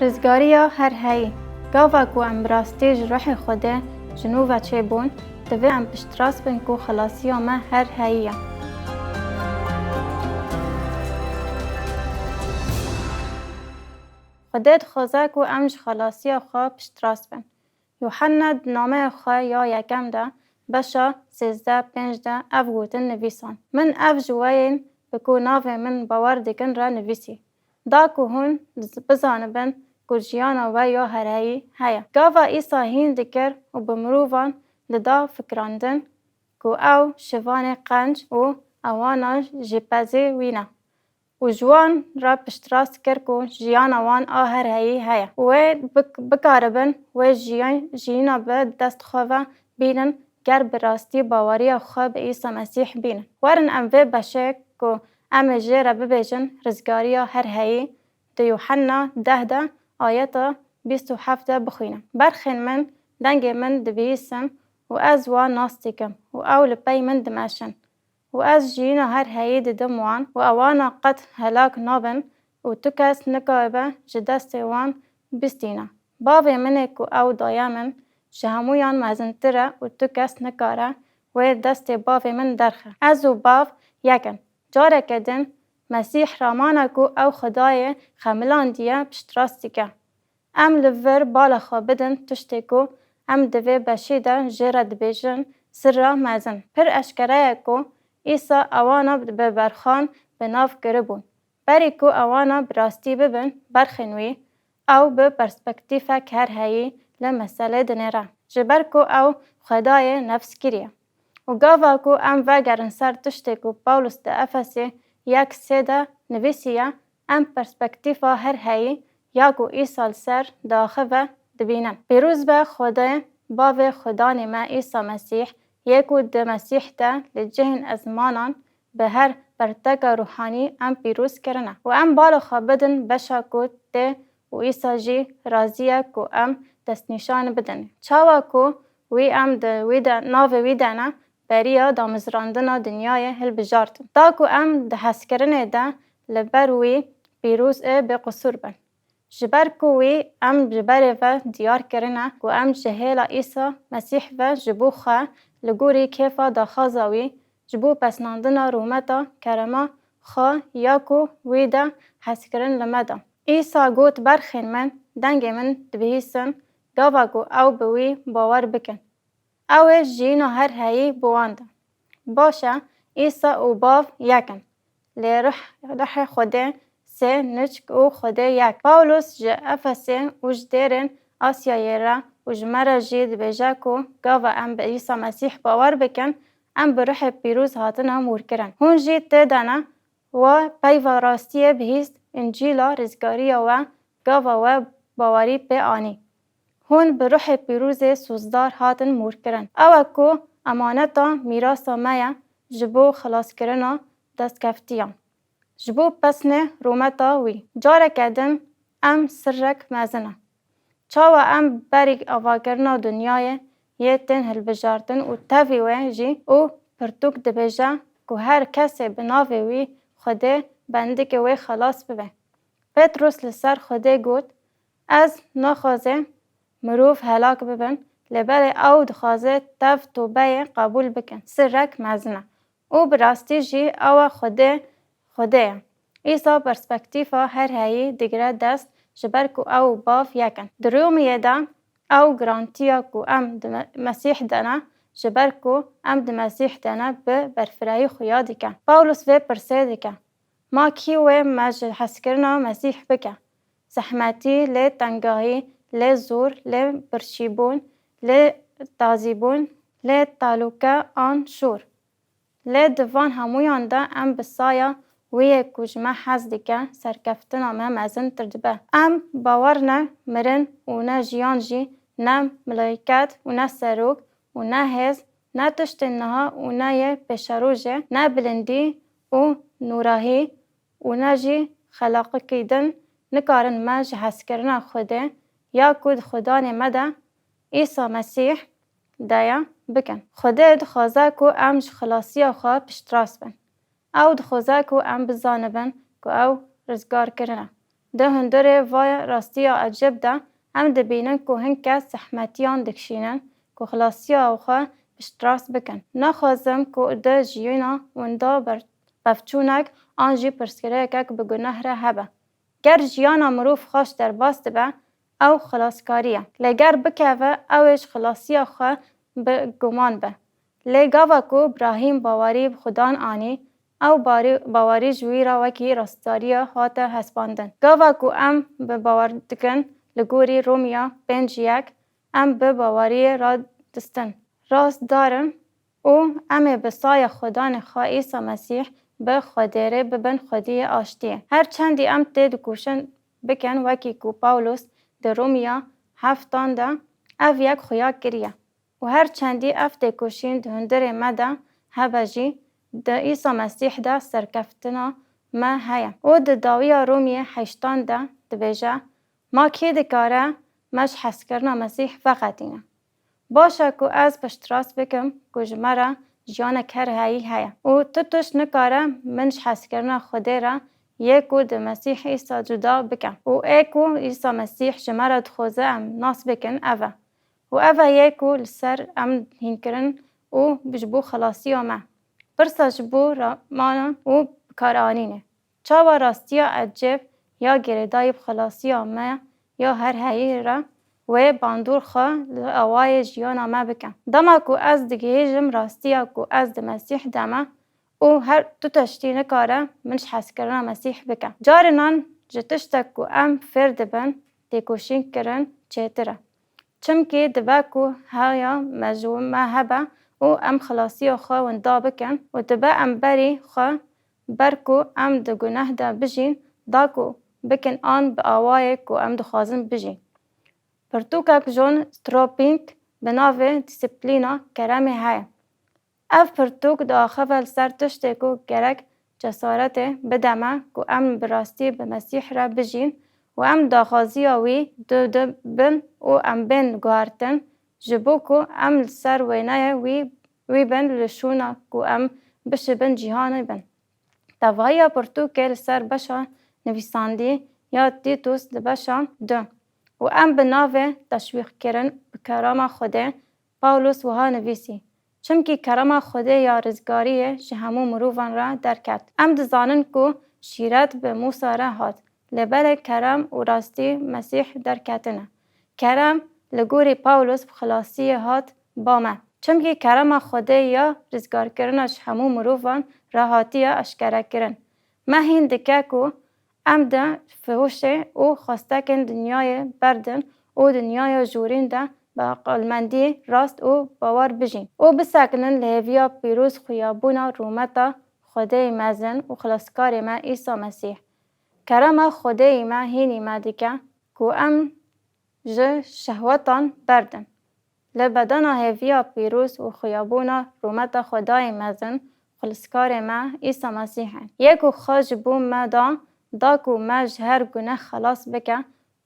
رزگاریا هر هایی گاوا کو ام براستیج روح خوده جنوبا چه بون دوی ام پشتراس بین کو خلاصیا ما هر هایی خودت خوزه کو امج خلاصیا خواه پشتراس بین یوحنا نامه خواه یا یکم ده بشا 13-5 اف گوتن نویسان من اف جوین بکو ناوه من باور دیکن را نویسی دا کو هون بزانبن کو جیانا و یا هرهی هیا گاوا ایسا هین دکر و بمروفان لدا فکراندن کو او شوان قنج و اوانا جپزه وینا و جوان را پشتراس کر کو جیانا وان هرهی هیا و بکاربن و جینا به دست خواه بینن گر براستی باوری خواه به عیسی مسیح بینن ورن ام و بشه کو ام جیره ببیجن رزگاریا هرهی ده یوحنا 10 آیت 27 بخوینم برخین من دنگ من دبیسم و از وان ناستیکم و اول پی من دماشن و از جینا هر هید دموان و اوانا قد هلاک نابن و تکس نکایبه جدست وان بستینا باوی منه کو او دایمن جهمویان مزنتره و تکس نکاره و دست باوی من درخه از و باو یکن جاره کدن مسیح رامانا کو او خدای خملان دیه پشتراستی که ام لور بالا خوابدن تشتی کو ام دوی بشیده جیره دبیجن سر مزن پر اشکره کو ایسا اوانا به برخان به ناف گربون بری کو اوانا براستی ببن برخنوی او به پرسپکتیف کر هایی لمساله دنیره جبر کو او خدای نفس کریه و گاوا کو ام وگرن سر تشتی کو پاولوس ده افسی 1:3 نویسیه ام پرسپکتیف هر هایی یا کو ایسال سر داخل دبینم پیروز به خدای باو خدا نیمه عیسی مسیح یکو ده مسیح ده لجهن ازمانان به هر برتگ روحانی ام پیروز کرنه و ام بالا خوابدن بشا کو ده و عیسی جی رازیه کو ام دست نشان بدن چاوا کو وی ام ده ویده ناو ویده نه بریا دامزراندن دنیای هل بجارتن دا کو ام ده حس کرنه ده لبر وی پیروز به قصور بن جبر کوی ام جبر و دیار کرنه کو ام جهیل عیسی مسیح و جبو خواه لگوری کیفا دا خازاوی جبو پسناندن رومتا کرما خواه یا کو وی دا حس کرن لمدا عیسی گوت برخین من دنگ من دبیسن گاوا کو او بوی باور بکن او جینا هر هایی بوانده باشه عیسی او باو یکن لروح خوده سه نچک او خوده یک پاولوس جه افسه اوش دیرن آسیایی را اوش مرا جید بیجا کو گاوا ام به عیسی مسیح باور بکن ام به روح پیروز هاتن امور کرن هون جید تدانه و پیو راستی بهیست انجیلا رزگاری و گاوا و باوری به آنی هون به روح پیروز سوزدار هاتن مور کرن او کو امانتا میراثا مایا جبو خلاص کرنا دست کفتیان جبو پسنه رومتا وی جاره کدن ام سرک مزنه چاوا ام بریگ آواگرنا دنیای یه تن هل بجارتن و تاوی وی جی او پرتوک دبیجا که هر کسی بناوی وی خوده بنده که وی خلاص ببه پتروس لسر خوده گود از نخوازه مروف هلاک ببن لبر او دخوازه تف توبه قبول بکن سرک مزنه او براستی جی او خوده ایسا پرسپکتیفا هر هایی دیگره دست جبر کو او باف یکن درومیه دا او گرانتیا کو ام مسیح دانا جبر کو ام ده مسیح دانا به برفرایی خویا دیکن پاولوس و پرسه دیکن ما کیوه مج حسکرنا مسیح بکن زحمتی لی تنگاهی لی زور لی برشیبون لی تازیبون لی تالوکه آن شور لی دوان همویان دا ام بسایا وی کجمه حز دیگه سرکفتنا ما مزن تردبه ام باور نه مرن و نه جیان جی نه ملائکت و نه سروک و نه هز نه تشتنها و نه یه پشروجه نه بلندی و نوراهی و نه جی خلاق کیدن نکارن ما جهز کرنا خوده یا کود خدا نمده عیسی مسیح دایا بکن خوده دخوازه کو ام خلاصی خواه پشتراس بن او دخوزه کو ام بزانه بن کو او رزگار کرنه ده هندره وای راستیا عجب ده ام دبینن که هنکه سحمتیان دکشینن که خلاصیا وخوا پشتراس بکن. نخوازم که ده جیونا وندا بفچونک آنجی پرسکره که بگناه را هبه. گر جیانا مروف خوش در باست به او خلاصکاریه. لگر بکوه اوش خلاصیا خواه بگمان به. لگاوه که ابراهیم باوری خدان آنی او باوری جوی را وکی راستاریا هاته هسپاندن. گاوه که ام به باور دکن لگوری رومیا 5:1 ام به باوری را دستن. راست دارن او ام به سای خدان خواه عیسی مسیح به خودره ببن خودی آشتیه. هر چندی ام تید کوشن بکن وکی که پاولوس در رومیا 7 ده او یک خویا کریه. و هر چندی افت کوشین دهندر مده هبجی ده عیسی مسیح ده سرکفتنا ما هیا. و ده داویا رومی 8 ده بیجه ما که دکاره مش حس کرنا مسیح فقطینه. باشه که از پشتراس بکم که جمره جیان کر هایی هیا. و توش نکاره منش حس کرنا خوده را یکو ده مسیح عیسی جدا بکن. و ایکو عیسی مسیح جمره دخوزه ام ناس بکن اوه. و اوه یکو لسر ام هینکرن و بجبو خلاصی ما. برسا جبو رامانا و بکارانینه. چاوا راستیا عجب یا گردای بخلاصی ما یا هر هایی را و باندور خواه لأوای جیانا ما بکن. دما کو از دگیجم راستیا کو از ده مسیح دما او هر تو تشتی نکاره منش حس کرنا مسیح بکن. جارنان جتشتک کو ام فرد بن دیکوشین کرن چهتره. چمکی دبا کو هایا مجموع ما هبه او ام خلاصی خواه وندا بکن و دبا ام بری خواه برکو ام ده گناه ده بجین داکو بکن آن به آوای کو ام دخوازن بجین. پرتوکک جون ستروپینگ بناوه دیسپلینا کرمی های. اف پرتوک دا خفل سر تشته کو گرک جسارت بدمه کو ام براستی به مسیح را بجین و ام داخازی آوی دو بن و ام بن گوارتن جبو کو ام سر وینای وی بن لشونا کو ام بشه بن جیهان بن. توایا پرتوکل سر بشا نویساندی یا تیتوس دبشا دو. و ام بناوه تشویق کرن بکرام خوده پاولوس وها نویسی. چمکی کرام خوده یا رزگاریه که همو مروفان را درکت. ام دزانن کو شیرت به موسی را هات. لبل کرم و راستی مسیح درکتنه. کرم لگوری پاولوس بخلاصی هات بامه. چمکی کرم خوده یا رزگار کرنش همو مروفان را هاتی اشکره کرن. مهین دکه کو ام ده فهوشه او خواستکن دنیای بردن او دنیای جورین ده با قلمندی راست او باور بجین. او بسکنن لحویا پیروز خیابونا رومتا خوده مزن و خلاصکار ما عیسی مسیح. کرم خوده ما هینی ما دیگه که ام جه شهوتان بردن. لبدن هفیا پیروز و خیابونا رومتا خدای مزن خلاصکار ما عیسی مسیح. یکو خواج بوم ما دا کو ما هر گناه خلاص بکه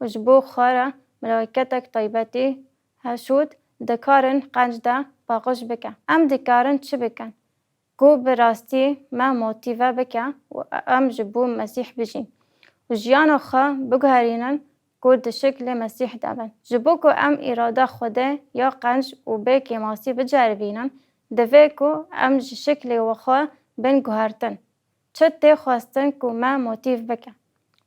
و جبو خاره ملائکتک طیبتی هشود دکارن قنج ده باقش بکه. ام دکارن چه بکن؟ کو براستی ما موتیوه بکه و ام جبو مسیح بجین. و جیان خواه بگهرینن کو ده شکل مسیح دابن. جبو کو ام اراده خوده یا قنج و بکی ماسی بجربینن دوه کو ام شکل و خواه بن گهرتن. چه خواستن که ما موتیف بکن.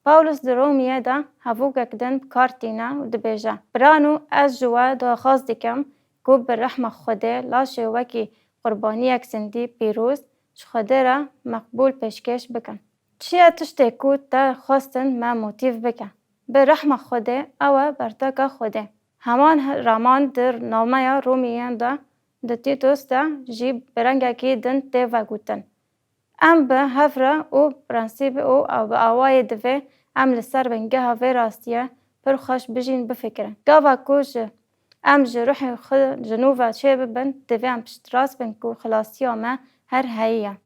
پاولوس در رومیه ده هفو کدن کارتینا و دبیجه. برانو از جوا دا خواست دکم که بر رحم خوده لاشه وکی قربانی اکسندی پیروز خوده را مقبول پیشکش بکن. چیه تشته که تا خواستن ما موتیف بکن. بر رحم خوده او برتاک خوده. همان رامان در نامه رومیه ده تیتوس ده جیب برنگه که دن تیوه گوتن. ام به هفره او پرنسیب او به آوای دوه ام لسر بنگه هفه راستیه پر خوش بجین بفکرن. گاوا کوش ام جروح خود جنوبه چه ببن دوه ام پشت راست بن کو خلاصی ما هر هاییه.